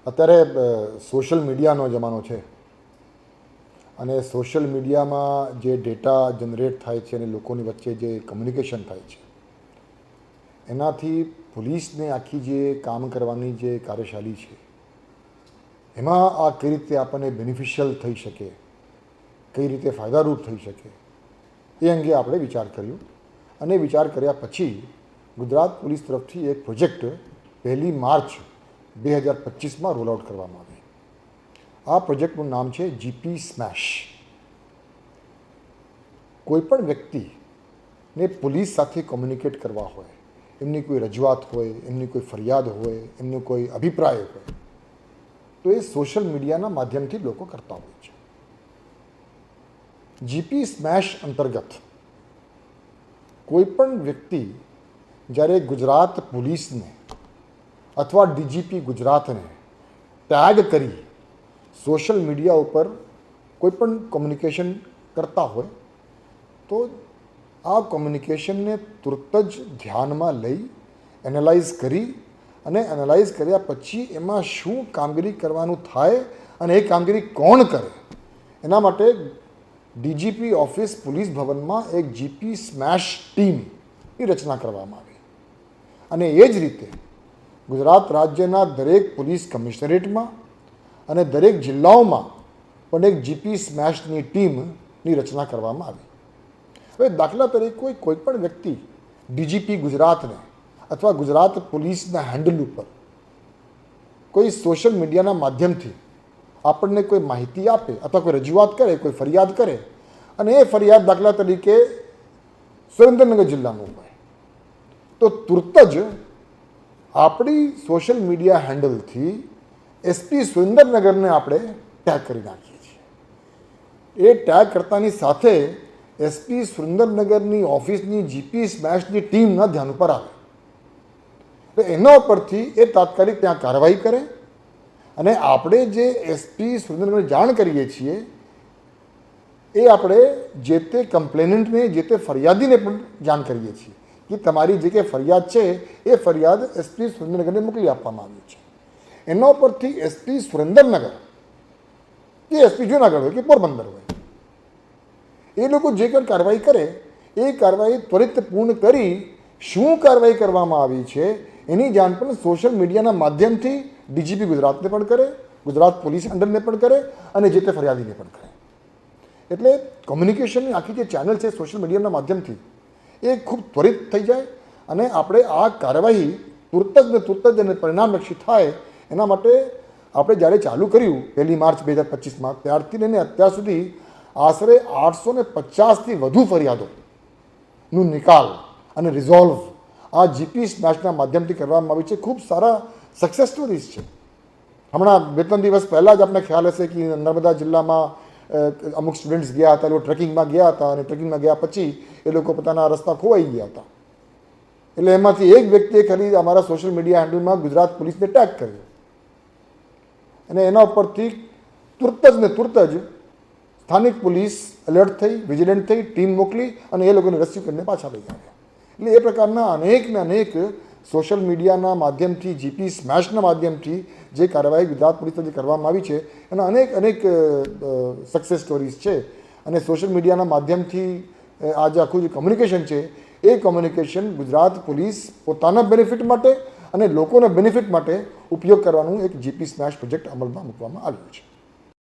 અત્યારે સોશિયલ મીડિયાનો જમાનો છે અને સોશિયલ મીડિયામાં જે ડેટા જનરેટ થાય છે અને લોકોની વચ્ચે જે કમ્યુનિકેશન થાય છે એનાથી પોલીસને આખી જે કામ કરવાની જે કાર્યશાલી છે એમાં આ કઈ રીતે આપણને બેનિફિશિયલ થઈ શકે, કઈ રીતે ફાયદારૂપ થઈ શકે એ અંગે આપણે વિચાર કર્યો અને વિચાર કર્યા પછી ગુજરાત પોલીસ તરફથી એક પ્રોજેક્ટ 1 માર્ચ 2025માં રોલ આઉટ કરવામાં આવે. આ પ્રોજેક્ટનું નામ છે જીપી સ્મેશ. કોઈપણ વ્યક્તિને પોલીસ સાથે કોમ્યુનિકેટ કરવા હોય, એમની કોઈ રજૂઆત હોય, એમની કોઈ ફરિયાદ હોય, એમનો કોઈ અભિપ્રાય હોય તો એ સોશિયલ મીડિયાના માધ્યમથી લોકો કરતા હોય છે. જીપી સ્મેશ અંતર્ગત કોઈપણ વ્યક્તિ જ્યારે ગુજરાત પોલીસને અથવા ડીજીપી ગુજરાતને ટેગ કરી સોશિયલ મીડિયા ઉપર કોઈપણ કોમ્યુનિકેશન કરતા હોય તો આ કોમ્યુનિકેશનને તુરત જ ધ્યાનમાં લઈ એનાલાઇઝ કરી અને એનાલાઇઝ કર્યા પછી એમાં શું કામગીરી કરવાનું થાય અને એ કામગીરી કોણ કરે એના માટે ડીજીપી ઓફિસ પોલીસ ભવનમાં એક જીપી સ્મેશ ટીમની રચના કરવામાં આવી. અને એ જ રીતે ગુજરાત રાજ્યના દરેક પોલીસ કમિશનરેટમાં અને દરેક જિલ્લાઓમાં પણ એક જીપી સ્મેશની ટીમની રચના કરવામાં આવી. હવે દાખલા તરીકે કોઈપણ વ્યક્તિ ડીજીપી ગુજરાતને અથવા ગુજરાત પોલીસના હેન્ડલ ઉપર કોઈ સોશિયલ મીડિયાના માધ્યમથી આપણને કોઈ માહિતી આપે અથવા કોઈ રજૂઆત કરે, કોઈ ફરિયાદ કરે અને એ ફરિયાદ દાખલા તરીકે સુરેન્દ્રનગર જિલ્લાનું હોય તો તુરત જ આપણી સોશિયલ મીડિયા હેન્ડલથી એસપી સુરેન્દ્રનગરને આપણે ટેગ કરી નાખીએ છીએ. એ ટેગ કરતાની સાથે એસપી સુરેન્દ્રનગરની ઓફિસની જીપી સ્મેશની ટીમના ધ્યાન ઉપર આવે તો એના ઉપરથી એ તાત્કાલિક ત્યાં કાર્યવાહી કરે અને આપણે જે એસપી સુરેન્દ્રનગરને જાણ કરીએ છીએ એ આપણે જે તે કમ્પ્લેનન્ટને, જે તે ફરિયાદીને પણ જાણ કરીએ છીએ કે તમારી જે કંઈ ફરિયાદ છે એ ફરિયાદ એસપી સુરેન્દ્રનગરને મોકલી આપવામાં આવી છે. એના ઉપરથી એસપી સુરેન્દ્રનગર કે એસપી જૂનાગઢ હોય કે પોરબંદર હોય એ લોકો જે કંઈ કાર્યવાહી કરે એ કાર્યવાહી ત્વરિત પૂર્ણ કરી શું કાર્યવાહી કરવામાં આવી છે એની જાણ પણ સોશિયલ મીડિયાના માધ્યમથી ડીજીપી ગુજરાતને પણ કરે, ગુજરાત પોલીસ હેન્ડલને પણ કરે અને જે તે ફરિયાદીને પણ કરે. એટલે કોમ્યુનિકેશનની આખી જે ચેનલ છે સોશિયલ મીડિયાના માધ્યમથી એ ખૂબ ત્વરિત થઈ જાય અને આપણે આ કાર્યવાહી તુરત જ અને પરિણામલક્ષી થાય એના માટે આપણે જ્યારે ચાલુ કર્યું 1 માર્ચ 2025માં ત્યારથી લઈને અત્યાર સુધી આશરે 850થી વધુ ફરિયાદોનું નિકાલ અને રિઝોલ્વ આ જીપી સ્મેશના માધ્યમથી કરવામાં આવી છે. ખૂબ સારા સક્સેસ સ્ટોરીઝ છે. હમણાં 2-3 દિવસ પહેલાં જ આપણે ખ્યાલ હશે કે નર્મદા જિલ્લામાં અમુક સ્ટુડન્ટ્સ ગયા હતા, એ લોકો ટ્રેકિંગમાં ગયા હતા અને ટ્રેકિંગમાં ગયા પછી એ લોકો પોતાના રસ્તા ખોવાઈ ગયા હતા. એટલે એમાંથી એક વ્યક્તિએ ખાલી અમારા સોશિયલ મીડિયા હેન્ડલમાં ગુજરાત પોલીસને ટેગ કર્યો અને એના ઉપરથી તુરત જ સ્થાનિક પોલીસ એલર્ટ થઈ, વિજિલન્ટ થઈ, ટીમ મોકલી અને એ લોકોને રેસ્ક્યુ કરીને પાછા લઈ આવ્યા. એટલે એ પ્રકારના અનેક સોશિયલ મીડિયાના માધ્યમથી, જીપી સ્મેશના માધ્યમથી જે કાર્યવાહી ગુજરાત પોલીસ તરફથી કરવામાં આવી છે એના અનેક સક્સેસ સ્ટોરીઝ છે. અને સોશિયલ મીડિયાના માધ્યમથી આ જે આખું જે કોમ્યુનિકેશન છે એ કોમ્યુનિકેશન ગુજરાત પોલીસ પોતાના બેનિફિટ માટે અને લોકોના બેનિફિટ માટે ઉપયોગ કરવાનું એક જીપી સ્મેશ પ્રોજેક્ટ અમલમાં મૂકવામાં આવ્યો છે.